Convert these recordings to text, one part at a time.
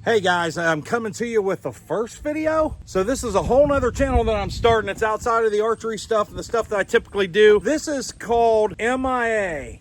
Hey guys, I'm coming to you with the first video. So this is a whole nother channel that I'm starting. It's outside of the archery stuff and the stuff that I typically do. This is called MIA,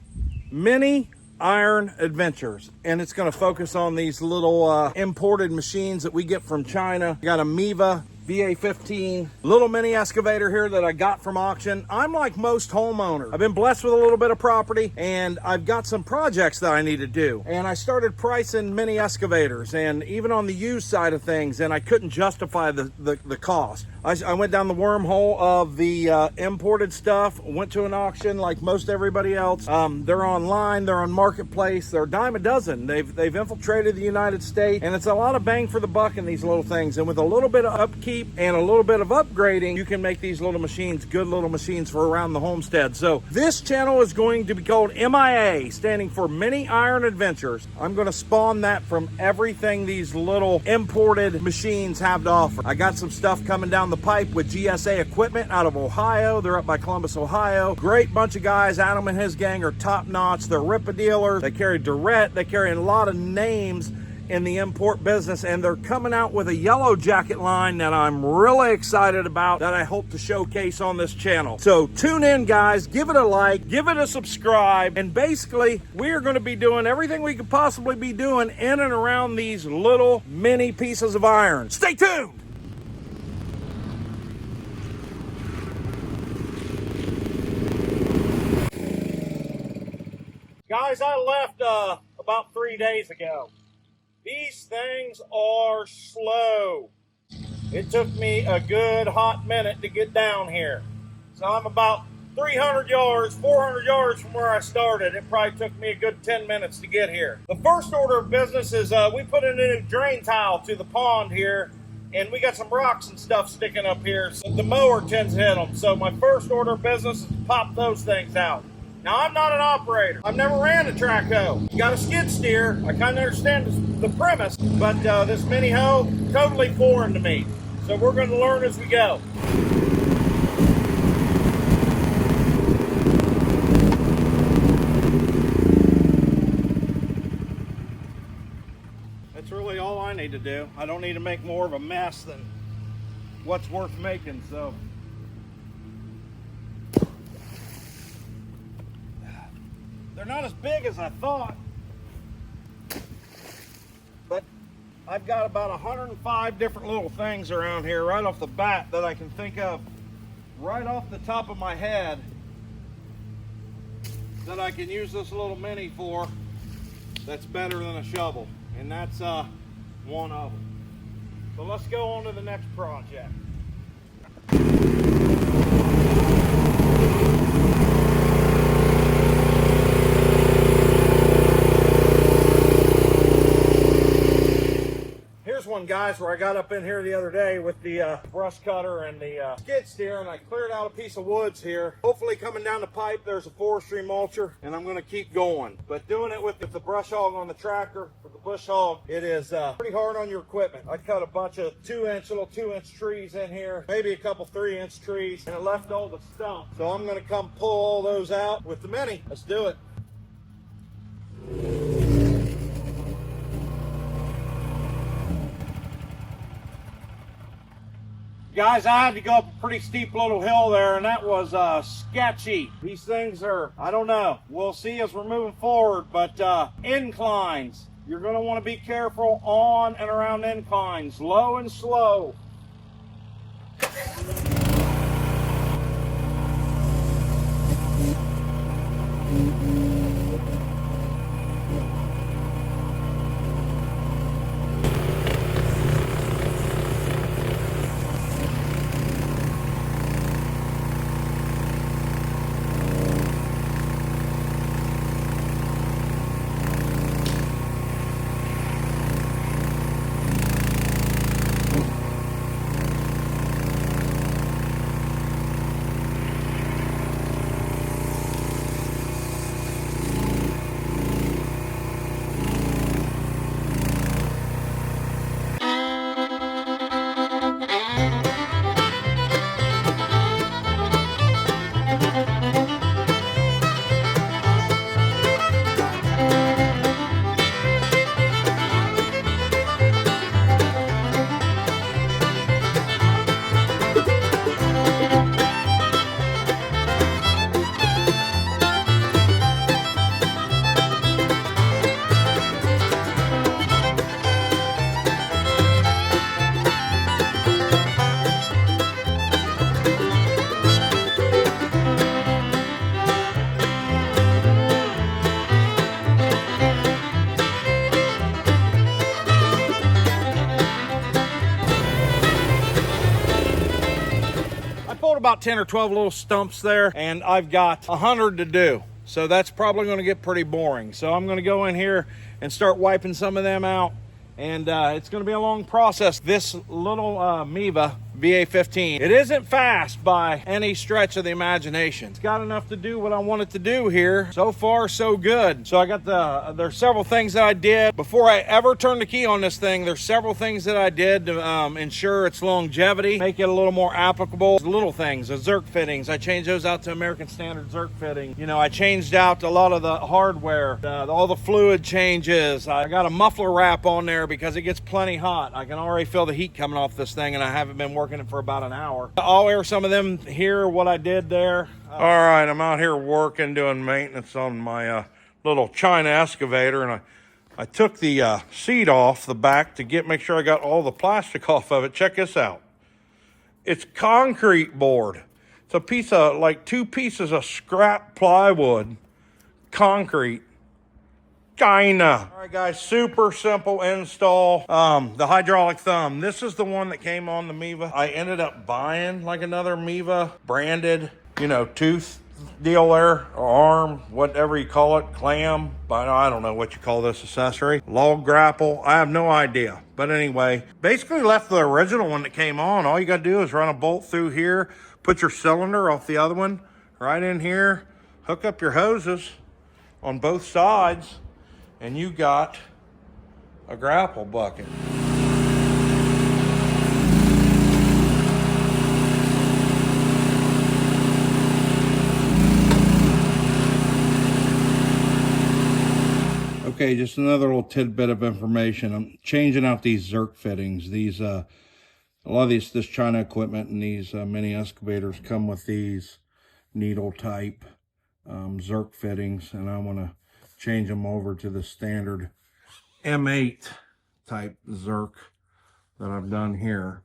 Mini Iron Adventures. And it's gonna focus on these little imported machines that we get from China. I got a Miva VA15 little mini excavator here that I got from auction. I'm like most homeowners. I've been blessed with a little bit of property and I've got some projects that I need to do. And I started pricing mini excavators and even on the used side of things, and I couldn't justify the cost. I went down the wormhole of the imported stuff, went to an auction like most everybody else. They're online, they're on Marketplace, they're a dime a dozen. They've infiltrated the United States, and it's a lot of bang for the buck in these little things. And with a little bit of upkeep and a little bit of upgrading, you can make these little machines good little machines for around the homestead. So this channel is going to be called MIA, standing for Mini Iron Adventures. I'm going to spawn that from everything these little imported machines have to offer. I got some stuff coming down the pipe with GSA equipment out of Ohio. They're up by Columbus, Ohio. Great bunch of guys. Adam and his gang are top notch. They're Rippa dealers. They carry Durette. They carry a lot of names in the import business, and they're coming out with a yellow jacket line that I'm really excited about, that I hope to showcase on this channel. So tune in, guys, give it a like, give it a subscribe, and basically we are going to be doing everything we could possibly be doing in and around these little mini pieces of iron. Stay tuned. Guys, I left about 3 days ago. These things are slow. It took me a good hot minute to get down here. So I'm about 300 yards, 400 yards from where I started. It probably took me a good 10 minutes to get here. The first order of business is we put in a new drain tile to the pond here, and we got some rocks and stuff sticking up here, so the mower tends to hit them. So my first order of business is to pop those things out. Now, I'm not an operator. I've never ran a track hoe. You got a skid steer. I kind of understand the premise, but this mini hoe, totally foreign to me. So we're going to learn as we go. That's really all I need to do. I don't need to make more of a mess than what's worth making, so. They're not as big as I thought, but I've got about 105 different little things around here right off the bat that I can think of right off the top of my head that I can use this little mini for that's better than a shovel, and that's one of them. So let's go on to the next project. One, guys, where I got up in here the other day with the brush cutter and the skid steer, and I cleared out a piece of woods here. Hopefully coming down the pipe there's a forestry mulcher, and I'm going to keep going. But doing it with the brush hog on the tractor, with the bush hog, it is pretty hard on your equipment. I cut a bunch of little 2-inch trees in here, maybe a couple 3-inch trees, and it left all the stumps. So I'm going to come pull all those out with the mini. Let's do it. Guys, I had to go up a pretty steep little hill there, and that was sketchy. These things are, I don't know. We'll see as we're moving forward, but inclines. You're going to want to be careful on and around inclines, low and slow. about 10 or 12 little stumps there, and I've got 100 to do. So that's probably going to get pretty boring. So I'm going to go in here and start wiping some of them out. And it's going to be a long process. This little Miva VA15, it isn't fast by any stretch of the imagination. It's got enough to do what I want it to do here. So far, so good. So I got there's several things that I did before I ever turned the key on this thing. There's several things that I did to ensure its longevity, make it a little more applicable. The little things, the Zerk fittings, I changed those out to American Standard Zerk fitting. You know, I changed out a lot of the hardware, all the fluid changes. I got a muffler wrap on there because it gets plenty hot. I can already feel the heat coming off this thing, and I haven't been working it for about an hour. I'll air some of them here, what I did there. All right, I'm out here working, doing maintenance on my little China excavator, and I took the seat off the back to make sure I got all the plastic off of it. Check this out. It's concrete board. It's a piece of, like 2 pieces of scrap plywood, concrete. China. All right, guys, super simple install. The hydraulic thumb. This is the one that came on the Miva. I ended up buying like another Miva branded, you know, tooth deal there, or arm, whatever you call it, clam. But I don't know what you call this accessory. Log grapple. I have no idea. But anyway, basically left the original one that came on. All you got to do is run a bolt through here, put your cylinder off the other one right in here, hook up your hoses on both sides, and you got a grapple bucket. Okay, just another little tidbit of information. I'm changing out these Zerk fittings. These, a lot of this China equipment and these mini excavators come with these needle type Zerk fittings, and I want to change them over to the standard M8 type Zerk that I've done here.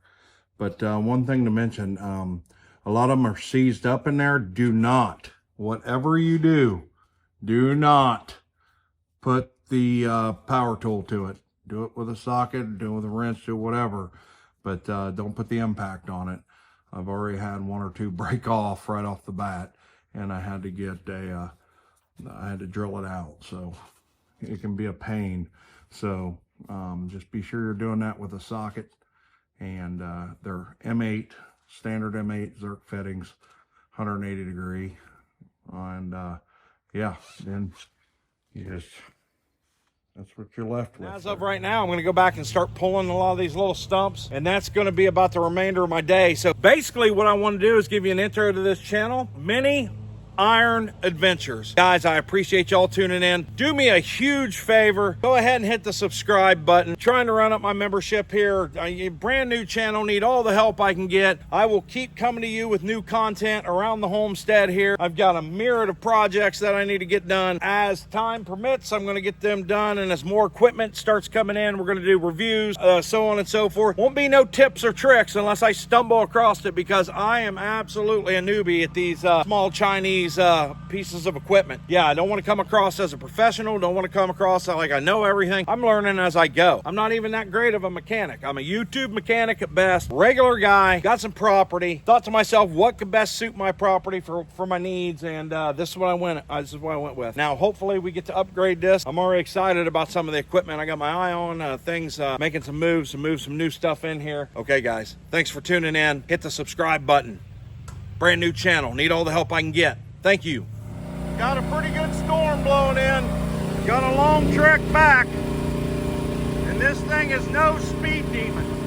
But one thing to mention, a lot of them are seized up in there. Do not, whatever you do not put the power tool to it. Do it with a socket, do it with a wrench, do whatever, but don't put the impact on it. I've already had 1 or 2 break off right off the bat, and I had to get I had to drill it out, so it can be a pain. So just be sure you're doing that with a socket. And they're M8, standard M8 Zerk fittings, 180 degree. And yeah, then you just, that's what you're left with. As of right now, I'm going to go back and start pulling a lot of these little stumps, and that's going to be about the remainder of my day. So basically what I want to do is give you an intro to this channel. Mini Iron Adventures. Guys, I appreciate y'all tuning in. Do me a huge favor. Go ahead and hit the subscribe button. Trying to run up my membership here. A brand new channel. Need all the help I can get. I will keep coming to you with new content around the homestead here. I've got a myriad of projects that I need to get done. As time permits, I'm going to get them done. And as more equipment starts coming in, we're going to do reviews, so on and so forth. Won't be no tips or tricks unless I stumble across it, because I am absolutely a newbie at these small Chinese pieces of equipment. Yeah, I don't want to come across as a professional, don't want to come across like I know everything. I'm learning as I go. I'm not even that great of a mechanic. I'm a YouTube mechanic at best, regular guy, got some property, thought to myself what could best suit my property for my needs, and this is what I went with. Now hopefully we get to upgrade this. I'm already excited about some of the equipment. I got my eye on things, making some moves, some new stuff in here. Okay guys, thanks for tuning in. Hit the subscribe button. Brand new channel, need all the help I can get. Thank you. Got a pretty good storm blowing in. Got a long trek back. And this thing is no speed demon.